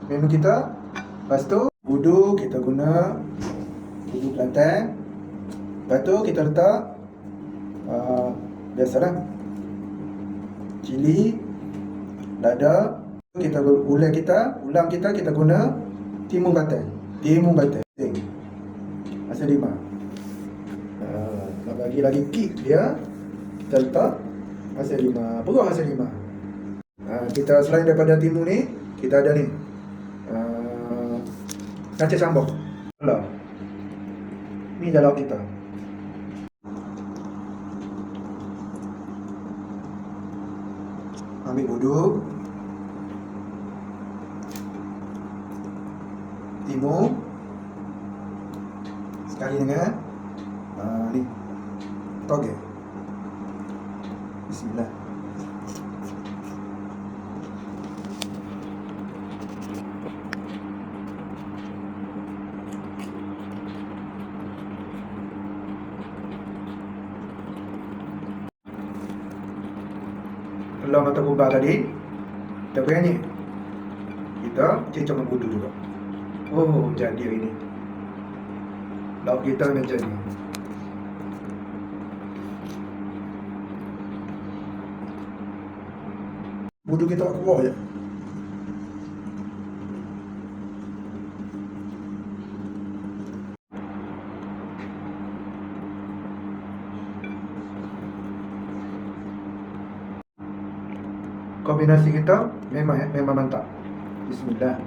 menu kita. Lepas tu budu kita guna budu Kelantan. Lepas tu kita letak biasalah cili, lada. Kita ulang kita guna timun batang. Asam lima. Nak bagi lagi kick dia, kita letak asam lima, perut asam lima. Kita selain daripada timun ni, kita ada ni kacang sambal. Ni dah lauk kita. Ambil budu, timun sekali dengan ni toge. Bismillah. Telur mata kubah tadi kita goyang ni, kita cecok dengan budu juga. Oh, jadi hari ni lauk kita nak jadi. Budu kita kuah je. Kombinasi kita memang mantap. Bismillah.